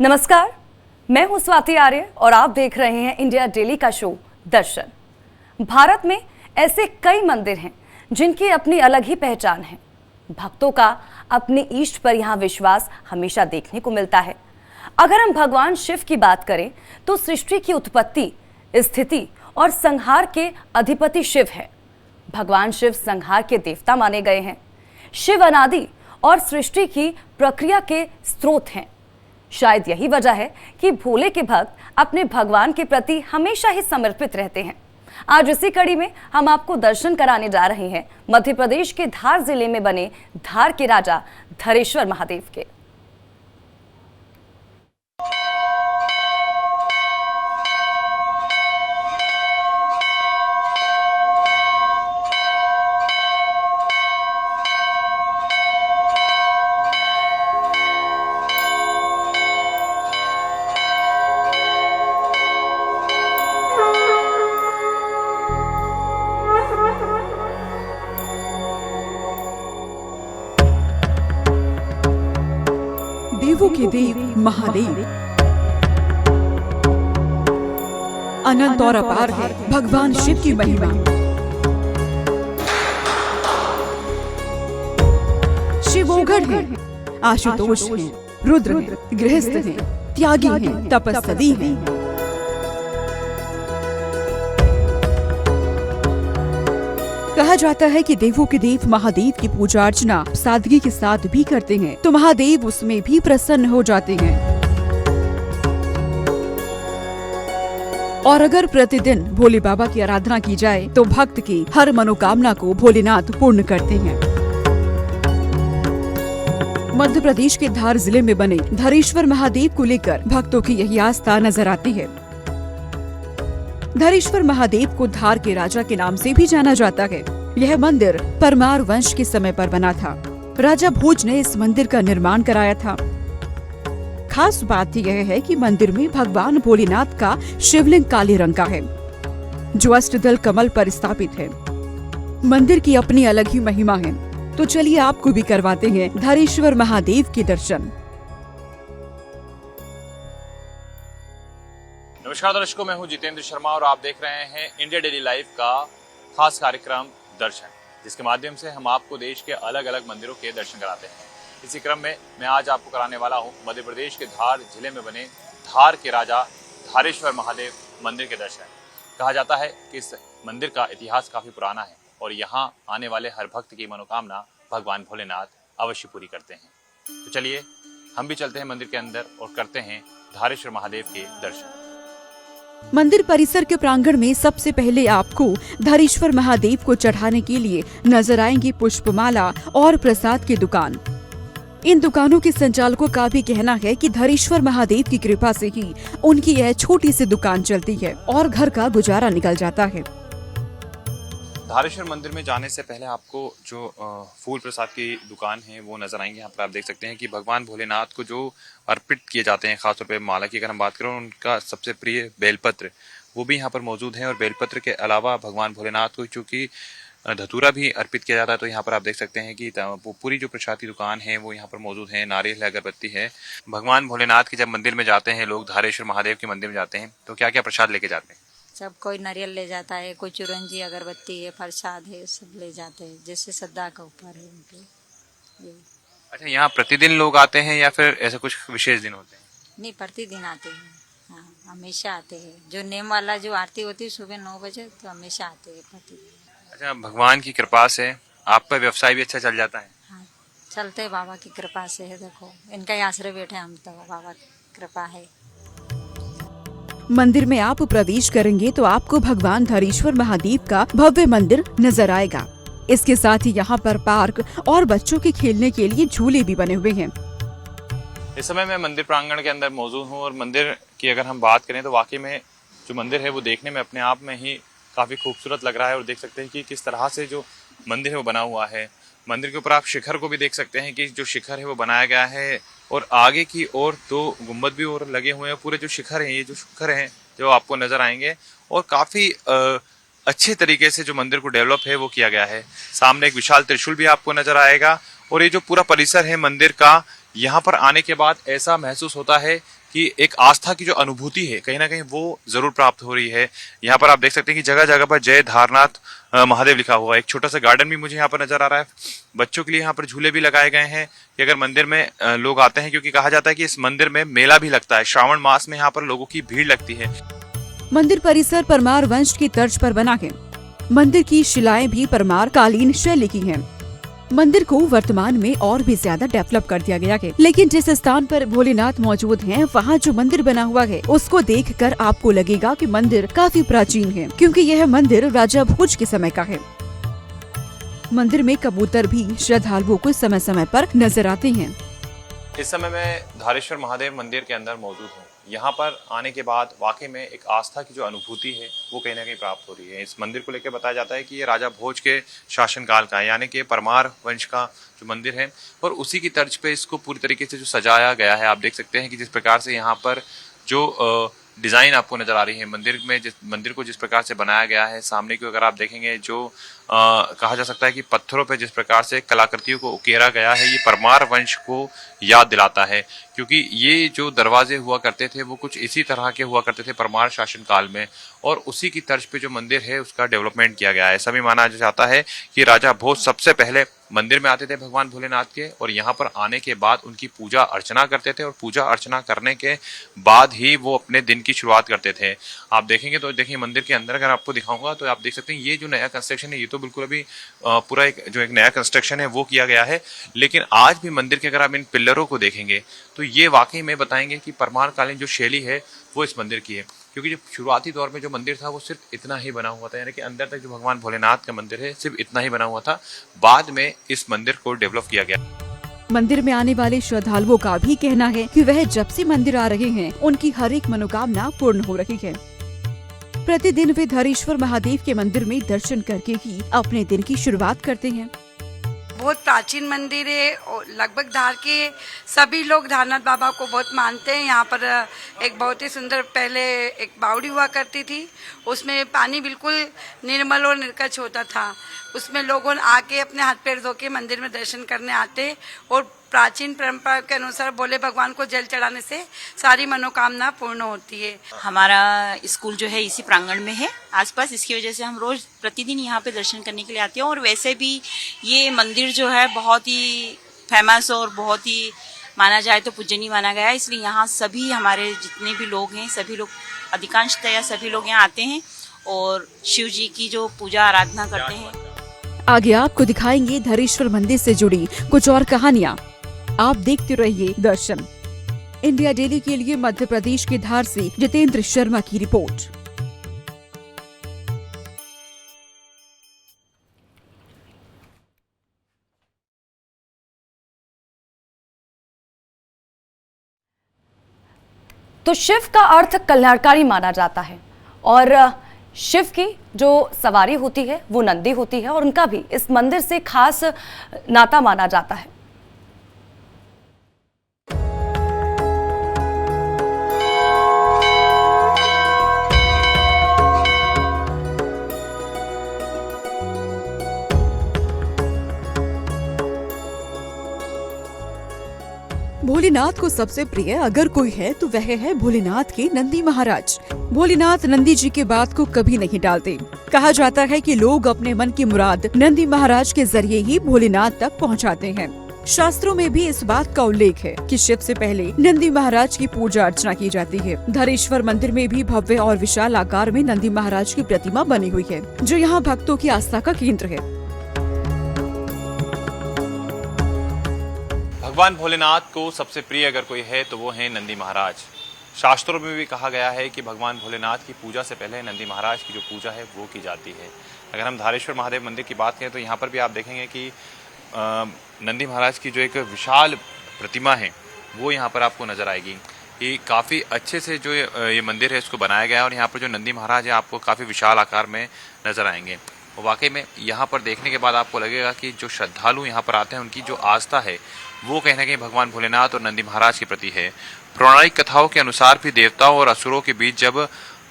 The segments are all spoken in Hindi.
नमस्कार, मैं हूं स्वाति आर्य और आप देख रहे हैं इंडिया डेली का शो दर्शन। भारत में ऐसे कई मंदिर हैं जिनकी अपनी अलग ही पहचान है। भक्तों का अपने इष्ट पर यहाँ विश्वास हमेशा देखने को मिलता है। अगर हम भगवान शिव की बात करें तो सृष्टि की उत्पत्ति, स्थिति और संहार के अधिपति शिव है। भगवान शिव संहार के देवता माने गए हैं। शिव अनादि और सृष्टि की प्रक्रिया के स्रोत हैं। शायद यही वजह है कि भोले के भक्त अपने भगवान के प्रति हमेशा ही समर्पित रहते हैं। आज इसी कड़ी में हम आपको दर्शन कराने जा रहे हैं मध्य प्रदेश के धार जिले में बने धार के राजा धरेश्वर महादेव के। देवों के देव महादेव अनंत और अपार है भगवान शिव की महिमा। शिवोगढ़ है, आशुतोष है, रुद्र है, गृहस्थ है, त्यागी है, तपस्वी है। कहा जाता है कि देवों के देव महादेव की पूजा अर्चना सादगी के साथ भी करते हैं तो महादेव उसमें भी प्रसन्न हो जाते हैं। और अगर प्रतिदिन भोले बाबा की आराधना की जाए तो भक्त की हर मनोकामना को भोलेनाथ पूर्ण करते हैं। मध्य प्रदेश के धार जिले में बने धरेश्वर महादेव को लेकर भक्तों की यही आस्था नजर आती है। धरेश्वर महादेव को धार के राजा के नाम से भी जाना जाता है। यह मंदिर परमार वंश के समय पर बना था। राजा भोज ने इस मंदिर का निर्माण कराया था। खास बात यह है कि मंदिर में भगवान भोलेनाथ का शिवलिंग काले रंग का है जो अष्टदल कमल पर स्थापित है। मंदिर की अपनी अलग ही महिमा है। तो चलिए आपको भी करवाते हैं धरेश्वर महादेव के दर्शन। नमस्कार दर्शकों, मैं हूं जितेंद्र शर्मा और आप देख रहे हैं इंडिया डेली लाइव का खास कार्यक्रम दर्शन, जिसके माध्यम से हम आपको देश के अलग अलग मंदिरों के दर्शन कराते हैं। इसी क्रम में मैं आज आपको कराने वाला हूं मध्य प्रदेश के धार जिले में बने धार के राजा धारेश्वर महादेव मंदिर के दर्शन। कहा जाता है कि इस मंदिर का इतिहास काफ़ी पुराना है और यहाँ आने वाले हर भक्त की मनोकामना भगवान भोलेनाथ अवश्य पूरी करते हैं। तो चलिए हम भी चलते हैं मंदिर के अंदर और करते हैं धारेश्वर महादेव के दर्शन। मंदिर परिसर के प्रांगण में सबसे पहले आपको धरेश्वर महादेव को चढ़ाने के लिए नजर आएंगी पुष्पमाला और प्रसाद की दुकान। इन दुकानों के संचालकों का भी कहना है कि धरेश्वर महादेव की कृपा से ही उनकी यह छोटी सी दुकान चलती है और घर का गुजारा निकल जाता है। धारेश्वर मंदिर में जाने से पहले आपको जो फूल प्रसाद की दुकान है वो नजर आएंगे। यहाँ पर आप देख सकते हैं कि भगवान भोलेनाथ को जो अर्पित किए जाते हैं, खासतौर पे माला की अगर हम बात करें, उनका सबसे प्रिय बेलपत्र वो भी यहाँ पर मौजूद है। और बेलपत्र के अलावा भगवान भोलेनाथ को चूँकि धतूरा भी अर्पित किया जाता है, तो यहाँ पर आप देख सकते हैं कि वो पूरी जो प्रसाद की दुकान है वो यहाँ पर मौजूद है। नारियल है, अगरबत्ती है। भगवान भोलेनाथ के जब मंदिर में जाते हैं लोग, धारेश्वर महादेव के मंदिर में जाते हैं, तो क्या क्या प्रसाद लेके जाते हैं? सब कोई नारियल ले जाता है, कोई चुरंजी, अगरबत्ती है, प्रसाद है, सब ले जाते हैं जैसे श्रद्धा का ऊपर है उनके। अच्छा, यहाँ प्रतिदिन लोग आते हैं या फिर ऐसे कुछ विशेष दिन होते हैं? नहीं, प्रतिदिन आते हैं। हाँ, हमेशा आते हैं। जो नेम वाला जो आरती होती है सुबह 9 बजे, तो हमेशा आते हैं प्रतिदिन। अच्छा, भगवान की कृपा से आपका व्यवसाय भी अच्छा चल जाता है? हाँ, चलते हैं, बाबा की कृपा से है। देखो इनका ही आश्रय बैठे हम, तो बाबा की कृपा है। मंदिर में आप प्रवेश करेंगे तो आपको भगवान धरेश्वर महादेव का भव्य मंदिर नजर आएगा। इसके साथ ही यहाँ पर पार्क और बच्चों के खेलने के लिए झूले भी बने हुए हैं। इस समय मैं मंदिर प्रांगण के अंदर मौजूद हूँ और मंदिर की अगर हम बात करें तो वाकई में जो मंदिर है वो देखने में अपने आप में ही काफ़ी खूबसूरत लग रहा है। और देख सकते हैं कि किस तरह से जो मंदिर है वो बना हुआ है। मंदिर के ऊपर आप शिखर को भी देख सकते हैं कि जो शिखर है वो बनाया गया है और आगे की ओर 2 गुंबद भी और लगे हुए हैं। पूरे जो शिखर हैं, ये जो शिखर हैं जो आपको नजर आएंगे और काफ़ी अच्छे तरीके से जो मंदिर को डेवलप है वो किया गया है। सामने एक विशाल त्रिशूल भी आपको नजर आएगा और ये जो पूरा परिसर है मंदिर का, यहाँ पर आने के बाद ऐसा महसूस होता है कि एक आस्था की जो अनुभूति है कहीं ना कहीं वो जरूर प्राप्त हो रही है। यहाँ पर आप देख सकते हैं कि जगह जगह पर जय धारनाथ महादेव लिखा हुआ है। एक छोटा सा गार्डन भी मुझे यहाँ पर नजर आ रहा है। बच्चों के लिए यहाँ पर झूले भी लगाए गए हैं कि अगर मंदिर में लोग आते हैं, क्योंकि कहा जाता है कि इस मंदिर में मेला भी लगता है। श्रावण मास में यहाँ पर लोगों की भीड़ लगती है। मंदिर परिसर परमार वंश की तर्ज पर बना है। मंदिर की शिलाएं भी परमार कालीन शैली की हैं। मंदिर को वर्तमान में और भी ज्यादा डेवलप कर दिया गया है, लेकिन जिस स्थान पर भोलेनाथ मौजूद हैं, वहाँ जो मंदिर बना हुआ है उसको देखकर आपको लगेगा कि मंदिर काफी प्राचीन है, क्योंकि यह मंदिर राजा भोज के समय का है। मंदिर में कबूतर भी श्रद्धालुओं को समय समय पर नजर आते हैं। इस समय मैं धारेश्वर महादेव मंदिर के अंदर मौजूद हूँ। यहाँ पर आने के बाद वाकई में एक आस्था की जो अनुभूति है वो कहीं ना कहीं प्राप्त हो रही है। इस मंदिर को लेकर बताया जाता है कि ये राजा भोज के शासनकाल का है, यानी कि परमार वंश का जो मंदिर है, और उसी की तर्ज पे इसको पूरी तरीके से जो सजाया गया है। आप देख सकते हैं कि जिस प्रकार से यहाँ पर जो डिज़ाइन आपको नज़र आ रही है मंदिर में, मंदिर को जिस प्रकार से बनाया गया है, सामने की अगर आप देखेंगे जो कहा जा सकता है कि पत्थरों पे जिस प्रकार से कलाकृतियों को उकेरा गया है, ये परमार वंश को याद दिलाता है। क्योंकि ये जो दरवाजे हुआ करते थे वो कुछ इसी तरह के हुआ करते थे परमार शासनकाल में, और उसी की तर्ज पे जो मंदिर है उसका डेवलपमेंट किया गया है। ऐसा भी माना जाता है कि राजा भोज सबसे पहले मंदिर में आते थे भगवान भोलेनाथ के, और यहाँ पर आने के बाद उनकी पूजा अर्चना करते थे, और पूजा अर्चना करने के बाद ही वो अपने दिन की शुरुआत करते थे। आप देखेंगे तो देखिए मंदिर के अंदर अगर आपको दिखाऊंगा तो आप देख सकते हैं ये जो नया कंस्ट्रक्शन है ये तो बिल्कुल अभी पूरा एक नया कंस्ट्रक्शन है वो किया गया है। लेकिन आज भी मंदिर के अगर आप इन पिल्लरों को देखेंगे तो ये वाकई में बताएंगे कि परमार कालीन जो शैली है वो इस मंदिर की है। क्योंकि जो शुरुआती दौर में जो मंदिर था वो सिर्फ इतना ही बना हुआ था, यानी कि अंदर तक जो भगवान भोलेनाथ का मंदिर है सिर्फ इतना ही बना हुआ था। बाद में इस मंदिर को डेवलप किया गया। मंदिर में आने वाले श्रद्धालुओं का भी कहना है कि वह जब से मंदिर आ रहे हैं उनकी हर एक मनोकामना पूर्ण हो रही है। प्रतिदिन वे धारेश्वर महादेव के मंदिर में दर्शन करके ही अपने दिन की शुरुआत करते हैं। बहुत प्राचीन मंदिर है और लगभग धार के सभी लोग धारनाथ बाबा को बहुत मानते हैं। यहाँ पर एक बहुत ही सुंदर पहले एक बावड़ी हुआ करती थी, उसमें पानी बिल्कुल निर्मल और निर्कच होता था। उसमें लोगों आके अपने हाथ पैर धो के मंदिर में दर्शन करने आते, और प्राचीन परंपरा के अनुसार भोले भगवान को जल चढ़ाने से सारी मनोकामना पूर्ण होती है। हमारा स्कूल जो है इसी प्रांगण में है आसपास, इसकी वजह से हम रोज प्रतिदिन यहाँ पे दर्शन करने के लिए आते हैं। और वैसे भी ये मंदिर जो है बहुत ही फेमस और बहुत ही माना जाए तो पूजनीय माना गया है, इसलिए यहाँ सभी हमारे जितने भी लोग हैं सभी लोग अधिकांशतया सभी लोग यहाँ आते हैं और शिव जी की जो पूजा आराधना करते हैं। आगे आपको दिखाएंगे धारेश्वर मंदिर से जुड़ी कुछ और कहानियाँ। आप देखते रहिए दर्शन। इंडिया डेली के लिए मध्य प्रदेश के धार से जितेंद्र शर्मा की रिपोर्ट। तो शिव का अर्थ कल्याणकारी माना जाता है, और शिव की जो सवारी होती है वो नंदी होती है, और उनका भी इस मंदिर से खास नाता माना जाता है। भोलेनाथ को सबसे प्रिय अगर कोई है तो वह है भोलेनाथ के नंदी महाराज। भोलेनाथ नंदी जी के बात को कभी नहीं टालते। कहा जाता है कि लोग अपने मन की मुराद नंदी महाराज के जरिए ही भोलेनाथ तक पहुंचाते हैं। शास्त्रों में भी इस बात का उल्लेख है कि शिव से पहले नंदी महाराज की पूजा अर्चना की जाती है। धारेश्वर मंदिर में भी भव्य और विशाल आकार में नंदी महाराज की प्रतिमा बनी हुई है, जो यहाँ भक्तों की आस्था का केंद्र है। भगवान भोलेनाथ को सबसे प्रिय अगर कोई है तो वो है नंदी महाराज। शास्त्रों में भी कहा गया है कि भगवान भोलेनाथ की पूजा से पहले नंदी महाराज की जो पूजा है वो की जाती है। अगर हम धारेश्वर महादेव मंदिर की बात करें तो यहाँ पर भी आप देखेंगे कि नंदी महाराज की जो एक विशाल प्रतिमा है वो यहाँ पर आपको नजर आएगी। ये काफ़ी अच्छे से जो ये मंदिर है इसको बनाया गया है, और यहाँ पर जो नंदी महाराज है आपको काफ़ी विशाल आकार में नजर आएंगे। और वाकई में यहाँ पर देखने के बाद आपको लगेगा कि जो श्रद्धालु यहाँ पर आते हैं उनकी जो आस्था है वो कहीं ना कहीं भगवान भोलेनाथ और नंदी महाराज के प्रति है। पौराणिक कथाओं के अनुसार भी देवताओं और असुरों के बीच जब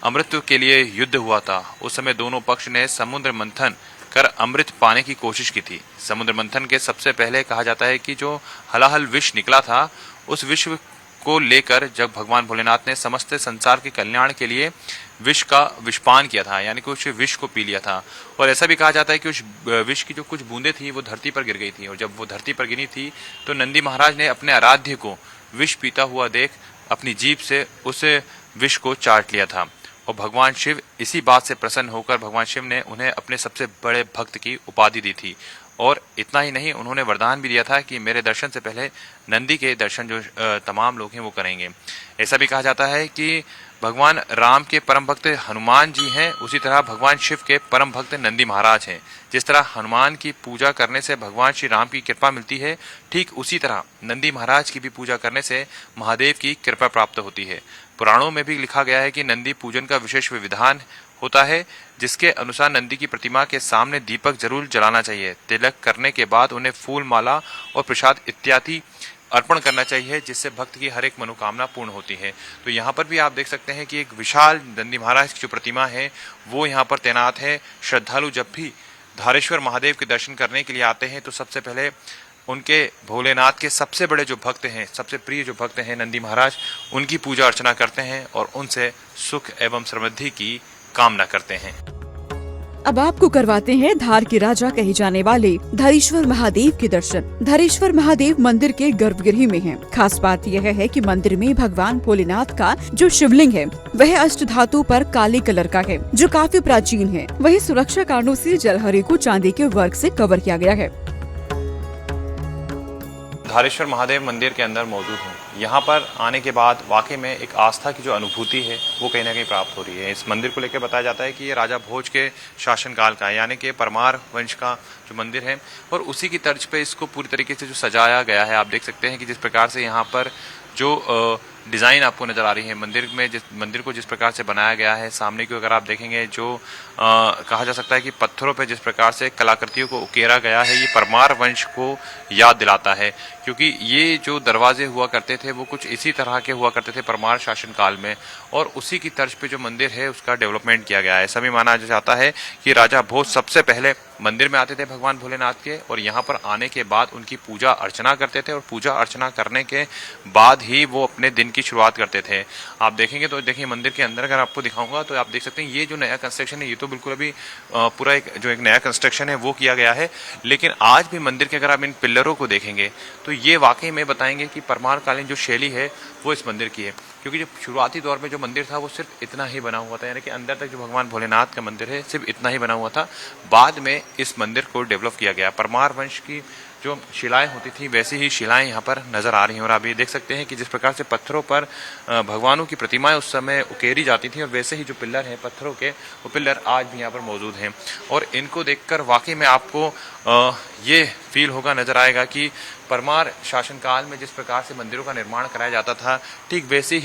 अमृत के लिए युद्ध हुआ था, उस समय दोनों पक्ष ने समुद्र मंथन कर अमृत पाने की कोशिश की थी। समुद्र मंथन के सबसे पहले कहा जाता है कि जो हलाहल विष निकला था उस विष को लेकर जब भगवान भोलेनाथ ने समस्त संसार के कल्याण के लिए विष का विषपान किया था, यानी कि उस विष को पी लिया था। और ऐसा भी कहा जाता है कि उस विष की जो कुछ बूंदें थी वो धरती पर गिर गई थी, और जब वो धरती पर गिरी थी तो नंदी महाराज ने अपने आराध्य को विष पीता हुआ देख अपनी जीभ से उस विष को चाट लिया था। और भगवान शिव इसी बात से प्रसन्न होकर भगवान शिव ने उन्हें अपने सबसे बड़े भक्त की उपाधि दी थी। और इतना ही नहीं, उन्होंने वरदान भी दिया था कि मेरे दर्शन से पहले नंदी के दर्शन जो तमाम लोग हैं वो करेंगे। ऐसा भी कहा जाता है कि भगवान राम के परम भक्त हनुमान जी हैं, उसी तरह भगवान शिव के परम भक्त नंदी महाराज हैं। जिस तरह हनुमान की पूजा करने से भगवान श्री राम की कृपा मिलती है, ठीक उसी तरह नंदी महाराज की भी पूजा करने से महादेव की कृपा प्राप्त होती है। पुराणों में भी लिखा गया है कि नंदी पूजन का विशेष विधान होता है, जिसके अनुसार नंदी की प्रतिमा के सामने दीपक जरूर जलाना चाहिए। तिलक करने के बाद उन्हें फूल, माला और प्रसाद इत्यादि अर्पण करना चाहिए, जिससे भक्त की हर एक मनोकामना पूर्ण होती है। तो यहाँ पर भी आप देख सकते हैं कि एक विशाल नंदी महाराज की जो प्रतिमा है वो यहाँ पर तैनात है। श्रद्धालु जब भी धारेश्वर महादेव के दर्शन करने के लिए आते हैं तो सबसे पहले उनके भोलेनाथ के सबसे बड़े जो भक्त हैं, सबसे प्रिय जो भक्त हैं नंदी महाराज, उनकी पूजा अर्चना करते हैं और उनसे सुख एवं समृद्धि की कामना करते हैं। अब आपको करवाते हैं धार के राजा कहे जाने वाले धारेश्वर महादेव के दर्शन। धारेश्वर महादेव मंदिर के गर्भगृह में हैं। खास बात यह है कि मंदिर में भगवान भोलेनाथ का जो शिवलिंग है वह अष्टधातु पर काले कलर का है, जो काफी प्राचीन है। वही सुरक्षा कारणों से जलहरे को चांदी के वर्क से कवर किया गया है। धारेश्वर महादेव मंदिर के अंदर मौजूद हूँ। यहाँ पर आने के बाद वाकई में एक आस्था की जो अनुभूति है वो कहीं ना कहीं प्राप्त हो रही है। इस मंदिर को लेकर बताया जाता है कि ये राजा भोज के शासनकाल का है, यानी कि परमार वंश का जो मंदिर है, और उसी की तर्ज पे इसको पूरी तरीके से जो सजाया गया है। आप देख सकते हैं कि जिस प्रकार से यहाँ पर जो डिज़ाइन आपको नज़र आ रही है मंदिर को जिस प्रकार से बनाया गया है। सामने की अगर आप देखेंगे जो कहा जा सकता है कि पत्थरों पे जिस प्रकार से कलाकृतियों को उकेरा गया है, ये परमार वंश को याद दिलाता है, क्योंकि ये जो दरवाजे हुआ करते थे वो कुछ इसी तरह के हुआ करते थे परमार शासनकाल में, और उसी की तर्ज पे जो मंदिर है उसका डेवलपमेंट किया गया है। ऐसा भी माना जाता है कि राजा भोज सबसे पहले मंदिर में आते थे भगवान भोलेनाथ के, और यहाँ पर आने के बाद उनकी पूजा अर्चना करते थे, और पूजा अर्चना करने के बाद ही वो अपने दिन की शुरुआत करते थे। आप देखेंगे तो देखिए मंदिर के अंदर अगर आपको दिखाऊंगा तो आप देख सकते हैं ये जो नया कंस्ट्रक्शन है ये तो बिल्कुल अभी पूरा एक नया कंस्ट्रक्शन है वो किया गया है, लेकिन आज भी मंदिर के अगर आप इन पिल्लरों को देखेंगे तो ये वाकई में बताएंगे कि परमार कालीन जो शैली है वो इस मंदिर की है। क्योंकि जब शुरुआती दौर में जो मंदिर था वो सिर्फ इतना ही बना हुआ था, यानी कि अंदर तक जो भगवान भोलेनाथ का मंदिर है सिर्फ इतना ही बना हुआ था। बाद में इस मंदिर को डेवलप किया गया। परमार वंश की जो शिलाएं होती थी वैसी ही शिलाएं यहाँ पर नजर आ रही हैं, और आप ये देख सकते हैं कि जिस प्रकार से पत्थरों पर भगवानों की प्रतिमाएं उस समय उकेरी जाती थी, और वैसे ही जो पिल्लर हैं पत्थरों के वो पिल्लर आज भी यहाँ पर मौजूद हैं। और इनको देखकर वाकई में आपको ये फील होगा, नजर आएगा कि परमार शासनकाल में जिस प्रकार से मंदिरों का निर्माण कराया जाता था ठीक वैसे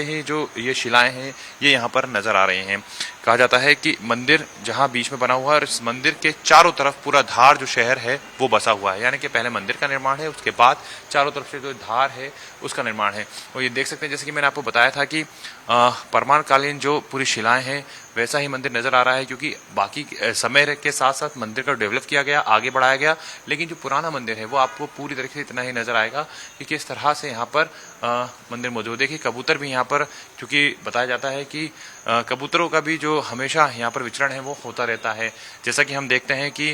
ही जो ये शिलाएं हैं ये यहाँ पर नजर आ रही हैं। कहा जाता है कि मंदिर जहाँ बीच में बना हुआ है और इस मंदिर के चारों तरफ पूरा धार जो शहर है वो बसा हुआ है, यानी कि पहले मंदिर का निर्माण है, उसके बाद चारों तरफ से जो धार है उसका निर्माण है। और ये देख सकते हैं जैसे कि मैंने आपको बताया था कि परमार कालीन जो पूरी शिलाएं हैं वैसा ही मंदिर नजर आ रहा है, क्योंकि बाकी समय के साथ साथ मंदिर का डेवलप किया गया, आगे बढ़ाया गया, लेकिन जो पुराना मंदिर है वो आपको पूरी तरीके से इतना ही नजर आएगा कि किस तरह से यहाँ पर मंदिर मौजूद है। देखिए कबूतर भी यहाँ पर, क्योंकि बताया जाता है कि कबूतरों का भी जो हमेशा यहाँ पर विचरण है वो होता रहता है। जैसा कि हम देखते हैं कि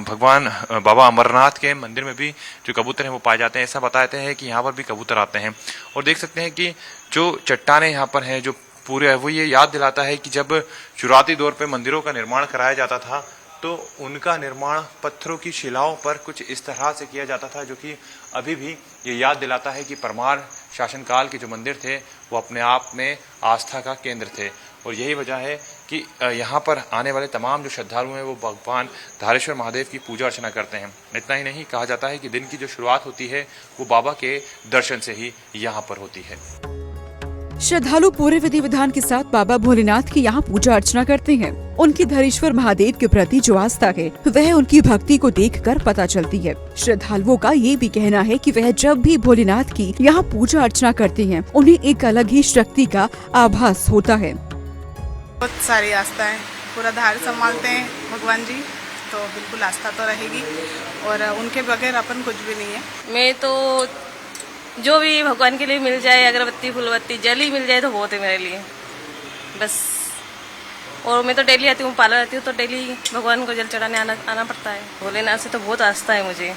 भगवान बाबा अमरनाथ के मंदिर में भी जो कबूतर हैं वो पाए जाते हैं। ऐसा बताते हैं कि यहाँ पर भी कबूतर आते हैं। और देख सकते हैं कि जो चट्टानें यहाँ पर हैं जो पूरे है वो ये याद दिलाता है कि जब शुरुआती दौर पे मंदिरों का निर्माण कराया जाता था तो उनका निर्माण पत्थरों की शिलाओं पर कुछ इस तरह से किया जाता था, जो कि अभी भी ये याद दिलाता है कि परमार शासनकाल के जो मंदिर थे वो अपने आप में आस्था का केंद्र थे। और यही वजह है कि यहाँ पर आने वाले तमाम जो श्रद्धालु हैं वो भगवान धारेश्वर महादेव की पूजा अर्चना करते हैं। इतना ही नहीं, कहा जाता है कि दिन की जो शुरुआत होती है वो बाबा के दर्शन से ही यहाँ पर होती है। श्रद्धालु पूरे विधि विधान के साथ बाबा भोलेनाथ की यहाँ पूजा अर्चना करते हैं। उनकी धारेश्वर महादेव के प्रति जो आस्था है वह उनकी भक्ति को देखकर पता चलती है। श्रद्धालुओं का ये भी कहना है कि वह जब भी भोलेनाथ की यहाँ पूजा अर्चना करते हैं उन्हें एक अलग ही शक्ति का आभास होता है। बहुत सारी आस्था है, पूरा धार संभालते हैं भगवान जी, तो बिल्कुल आस्था तो रहेगी और उनके बगैर अपन कुछ भी नहीं है। मैं तो जो भी भगवान के लिए मिल जाए, अगरबत्ती फुलबत्ती जल ही मिल जाए तो बहुत है मेरे लिए बस। और मैं तो डेली आती हूँ, पार्लर आती हूँ तो डेली भगवान को जल चढ़ाने आना पड़ता है। भोलेनाथ से तो बहुत आस्था है मुझे,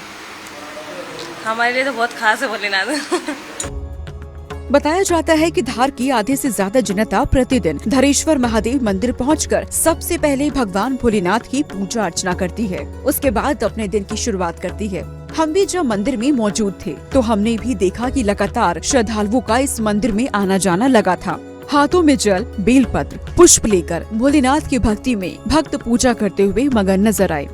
हमारे लिए तो बहुत खास है भोलेनाथ। बताया जाता है कि धार की आधे से ज्यादा जनता प्रतिदिन धरेश्वर महादेव मंदिर पहुंचकर सबसे पहले भगवान भोलेनाथ की पूजा अर्चना करती है। उसके बाद अपने दिन की शुरुआत करती है। हम भी जब मंदिर में मौजूद थे तो हमने भी देखा कि लगातार श्रद्धालुओं का इस मंदिर में आना जाना लगा था। हाथों में जल, बेलपत्र, पुष्प लेकर भोलेनाथ की भक्ति में भक्त पूजा करते हुए मगन नजर आए।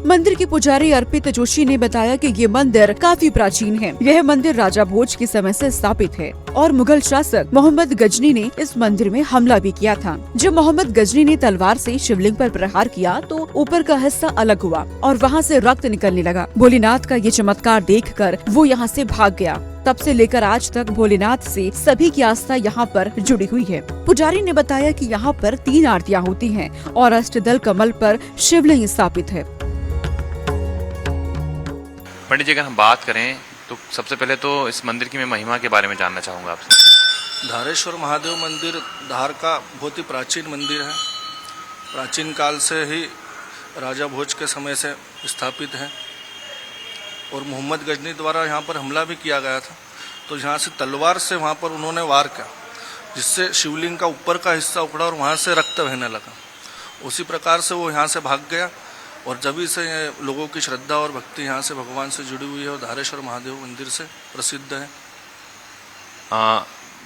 मंदिर के पुजारी अर्पित जोशी ने बताया कि ये मंदिर काफी प्राचीन है। यह मंदिर राजा भोज के समय से स्थापित है और मुगल शासक मोहम्मद गजनी ने इस मंदिर में हमला भी किया था। जब मोहम्मद गजनी ने तलवार से शिवलिंग पर प्रहार किया तो ऊपर का हिस्सा अलग हुआ और वहाँ से रक्त निकलने लगा। भोलेनाथ का ये चमत्कार देखकर वो यहाँ से भाग गया। तब से लेकर आज तक भोलेनाथ से सभी की आस्था यहाँ पर जुड़ी हुई है। पुजारी ने बताया कि यहाँ पर 3 आरतियाँ होती हैं और अष्टदल कमल पर शिवलिंग स्थापित है। पंडित जी, अगर हम बात करें तो सबसे पहले तो इस मंदिर की मैं महिमा के बारे में जानना चाहूँगा आपसे। धारेश्वर महादेव मंदिर धार का बहुत ही प्राचीन मंदिर है। प्राचीन काल से ही राजा भोज के समय से स्थापित है और मोहम्मद गजनी द्वारा यहाँ पर हमला भी किया गया था। तो यहाँ से तलवार से वहाँ पर उन्होंने वार किया, जिससे शिवलिंग का ऊपर का हिस्सा उखड़ा और वहाँ से रक्त बहने लगा। उसी प्रकार से वो यहाँ से भाग गया और जभी से लोगों की श्रद्धा और भक्ति यहाँ से भगवान से जुड़ी हुई है और धारेश्वर महादेव मंदिर से प्रसिद्ध है।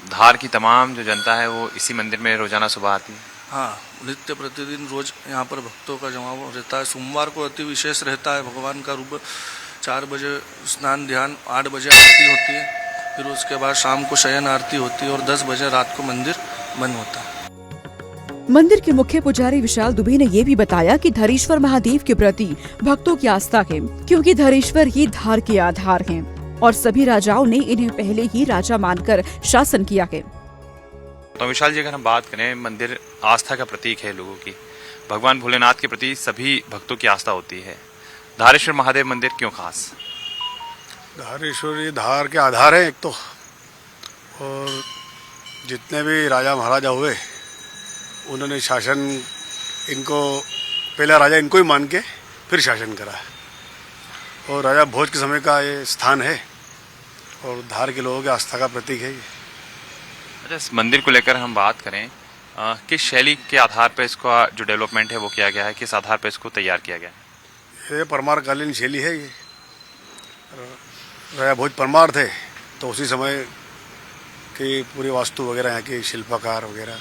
धार की तमाम जो जनता है वो इसी मंदिर में रोजाना सुबह आती है। हाँ, नित्य प्रतिदिन रोज यहाँ पर भक्तों का जमाव रहता है। सोमवार को अति विशेष रहता है। भगवान का रूप 4 बजे स्नान ध्यान, 8 बजे आरती होती है, फिर उसके बाद शाम को शयन आरती होती है और 10 बजे रात को मंदिर बंद होता है। मंदिर के मुख्य पुजारी विशाल दुबे ने ये भी बताया कि धरेश्वर महादेव के प्रति भक्तों की आस्था है, क्योंकि धरेश्वर ही धार के आधार हैं और सभी राजाओं ने इन्हें पहले ही राजा मानकर शासन किया है। तो विशाल जी, अगर हम बात करें, मंदिर आस्था का प्रतीक है लोगों की। भगवान भोलेनाथ के प्रति सभी भक्तों की आस्था होती है। धारेश्वर महादेव मंदिर क्यों खास? धारेश्वर ये धार के आधार है एक तो, और जितने भी राजा महाराजा हुए उन्होंने शासन, इनको पहला राजा इनको ही मान के फिर शासन करा है और राजा भोज के समय का ये स्थान है और धार के लोगों की आस्था का प्रतीक है ये। अच्छा, इस मंदिर को लेकर हम बात करें, किस शैली के आधार पर इसका जो डेवलपमेंट है वो किया गया है, किस आधार पर इसको तैयार किया गया है? ये परमार कालीन शैली है। ये राजा भोज परमार थे तो उसी समय की पूरी वास्तु वगैरह यहाँ के शिल्पकार वगैरह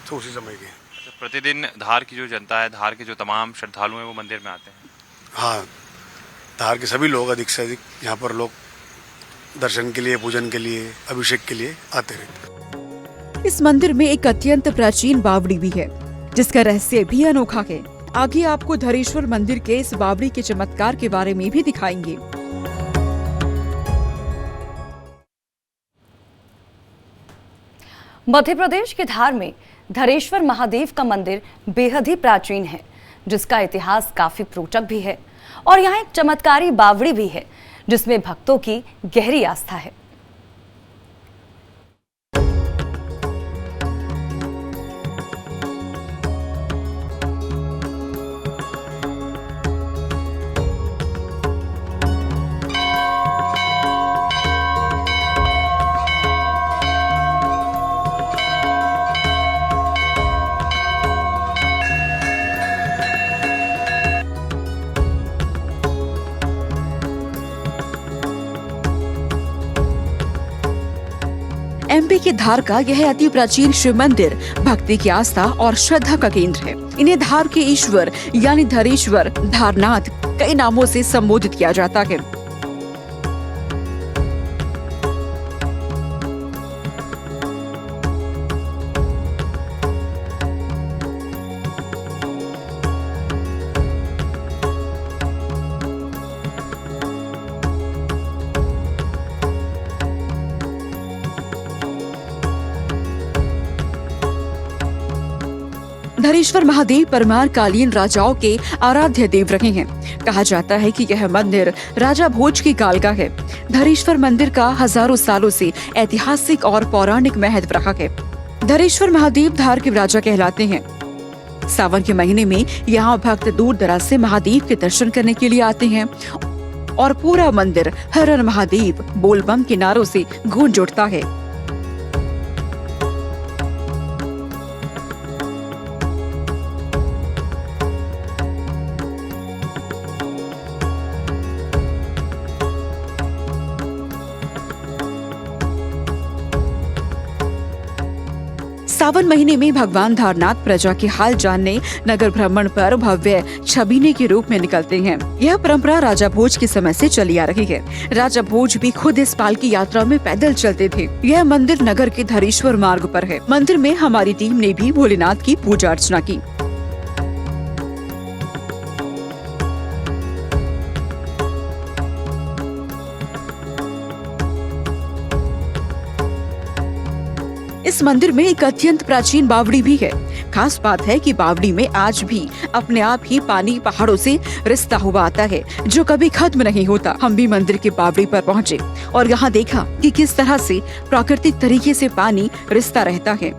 तो उसी समय के। प्रतिदिन धार की जो जनता है, धार के जो तमाम श्रद्धालु हैं वो मंदिर में आते हैं। हाँ, धार के सभी लोग अधिक से अधिक यहाँ पर लोग दर्शन के लिए, पूजन के लिए, अभिषेक के लिए आते रहते। इस मंदिर में एक अत्यंत प्राचीन बावड़ी भी है, जिसका रहस्य भी अनोखा है। आगे आपको धरेश्वर मंदिर के इस बावड़ी के चमत्कार के बारे में भी दिखाएंगे। मध्य प्रदेश के धार में धरेश्वर महादेव का मंदिर बेहद ही प्राचीन है, जिसका इतिहास काफी रोचक भी है और यहाँ एक चमत्कारी बावड़ी भी है जिसमें भक्तों की गहरी आस्था है। एमपी के धार का यह अति प्राचीन शिव मंदिर भक्ति की आस्था और श्रद्धा का केंद्र है। इन्हें धार के ईश्वर यानी धरेश्वर, धारनाथ कई नामों से संबोधित किया जाता है। धरेश्वर महादेव परमार कालीन राजाओं के आराध्य देव रहे हैं। कहा जाता है कि यह मंदिर राजा भोज के काल का है। धरेश्वर मंदिर का हजारों सालों से ऐतिहासिक और पौराणिक महत्व रहा है। धरेश्वर महादेव धार के राजा कहलाते हैं। सावन के महीने में यहाँ भक्त दूर दराज से महादेव के दर्शन करने के लिए आते हैं और पूरा मंदिर हर हर महादेव बोलबम के नारों से गूंज उठता है। सावन महीने में भगवान धारनाथ प्रजा के हाल जानने नगर भ्रमण पर भव्य छबीने के रूप में निकलते हैं। यह परंपरा राजा भोज के समय से चली आ रही है। राजा भोज भी खुद इस पालकी यात्रा में पैदल चलते थे। यह मंदिर नगर के धरेश्वर मार्ग पर है। मंदिर में हमारी टीम ने भी भोलेनाथ की पूजा अर्चना की। इस मंदिर में एक अत्यंत प्राचीन बावड़ी भी है। खास बात है कि बावड़ी में आज भी अपने आप ही पानी पहाड़ों से रिसता हुआ आता है, जो कभी खत्म नहीं होता। हम भी मंदिर के बावड़ी पर पहुंचे और यहाँ देखा कि किस तरह से प्राकृतिक तरीके से पानी रिसता रहता है।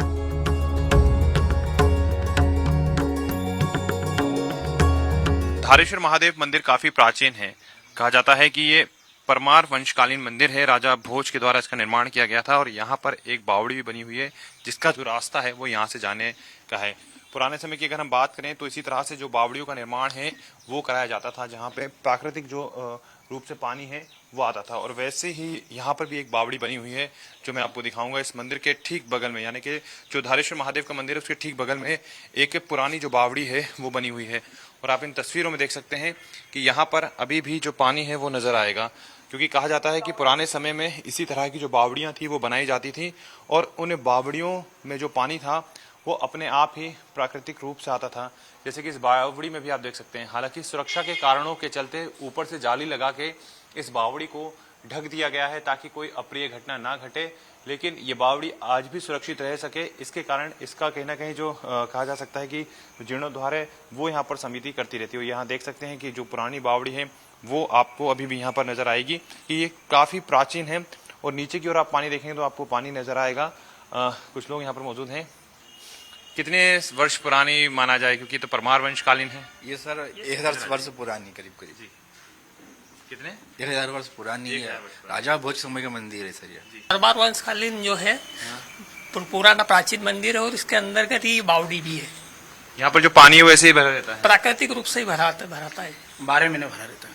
धारेश्वर महादेव मंदिर काफी प्राचीन है। कहा जाता है कि ये परमार वंशकालीन मंदिर है। राजा भोज के द्वारा इसका निर्माण किया गया था और यहाँ पर एक बावड़ी भी बनी हुई है, जिसका जो रास्ता है वो यहाँ से जाने का है। पुराने समय की अगर हम बात करें तो इसी तरह से जो बावड़ियों का निर्माण है वो कराया जाता था, जहाँ पे प्राकृतिक जो रूप से पानी है वो आता था। और वैसे ही यहाँ पर भी एक बावड़ी बनी हुई है जो मैं आपको दिखाऊंगा। इस मंदिर के ठीक बगल में, यानी कि जो धारेश्वर महादेव का मंदिर है उसके ठीक बगल में एक पुरानी जो बावड़ी है वो बनी हुई है। और आप इन तस्वीरों में देख सकते हैं कि यहाँ पर अभी भी जो पानी है वो नजर आएगा, क्योंकि कहा जाता है कि पुराने समय में इसी तरह की जो बावड़ियाँ थी वो बनाई जाती थी और उन बावड़ियों में जो पानी था वो अपने आप ही प्राकृतिक रूप से आता था। जैसे कि इस बावड़ी में भी आप देख सकते हैं, हालांकि सुरक्षा के कारणों के चलते ऊपर से जाली लगा के इस बावड़ी को ढक दिया गया है ताकि कोई अप्रिय घटना ना घटे, लेकिन ये बावड़ी आज भी सुरक्षित रह सके। इसके कारण इसका कहीं ना कहीं जो कहा जा सकता है कि जीर्णोद्धार है वो यहाँ पर समिति करती रहती है। यहाँ देख सकते हैं कि जो पुरानी बावड़ी है वो आपको अभी भी यहाँ पर नजर आएगी कि ये काफी प्राचीन है। और नीचे की ओर आप पानी देखेंगे तो आपको पानी नजर आएगा। कुछ लोग यहाँ पर मौजूद हैं। कितने वर्ष पुरानी माना जाए, क्योंकि तो परमार वंशकालीन है? ये सर 1000 वर्ष पुरानी करीब। कितने? 1000 वर्ष पुरानी है। राजा भोज समय का मंदिर है सर ये। परमार वंशकालीन जो है पुराना प्राचीन मंदिर है और इसके अंदर का बावड़ी भी है। यहाँ पर जो पानी है वैसे ही भरा रहता है? प्राकृतिक रूप से ही भराता है। 12 महीने भरा रहता है।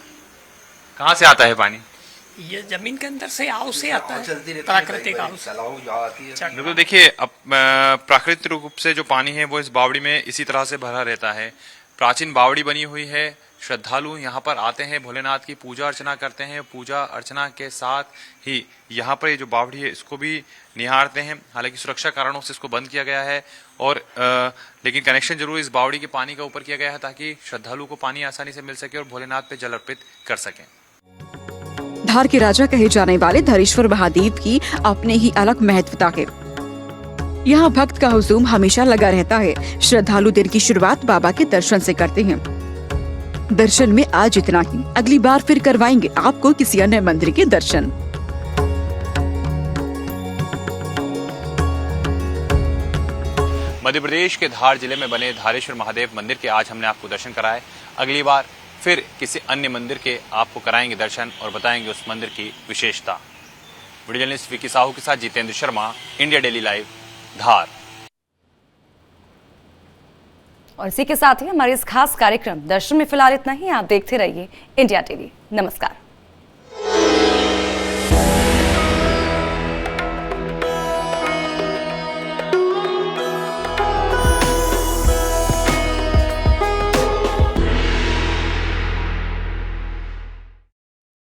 कहाँ से आता है पानी? ये जमीन के अंदर से आव से आता है, प्राकृतिक आव से। बिल्कुल, देखिए अब प्राकृतिक रूप से जो पानी है वो इस बावड़ी में इसी तरह से भरा रहता है। प्राचीन बावड़ी बनी हुई है। श्रद्धालु यहाँ पर आते हैं, भोलेनाथ की पूजा अर्चना करते हैं। पूजा अर्चना के साथ ही यहाँ पर ये जो बावड़ी है इसको भी निहारते हैं। हालांकि सुरक्षा कारणों से इसको बंद किया गया है और लेकिन कनेक्शन जरूर इस बावड़ी के पानी का ऊपर किया गया है ताकि श्रद्धालु को पानी आसानी से मिल सके और भोलेनाथ पे जल अर्पित कर सकें। धार के राजा कहे जाने वाले धरेश्वर महादेव की अपने ही अलग महत्वता है। यहाँ भक्त का हुजूम हमेशा लगा रहता है। श्रद्धालु दिन की शुरुआत बाबा के दर्शन से करते हैं। दर्शन में आज इतना ही। अगली बार फिर करवाएंगे आपको किसी अन्य मंदिर के दर्शन। मध्य प्रदेश के धार जिले में बने धारेश्वर महादेव मंदिर के आज हमने आपको दर्शन कराए। अगली बार फिर किसी अन्य मंदिर के आपको कराएंगे दर्शन और बताएंगे उस मंदिर की विशेषता। वीडियो जर्नलिस्ट विकी साहू के साथ Jitendra Sharma, India Daily Live, Dhar. और इसी के साथ ही हमारे इस खास कार्यक्रम दर्शन में फिलहाल इतना ही। आप देखते रहिए इंडिया टीवी। नमस्कार।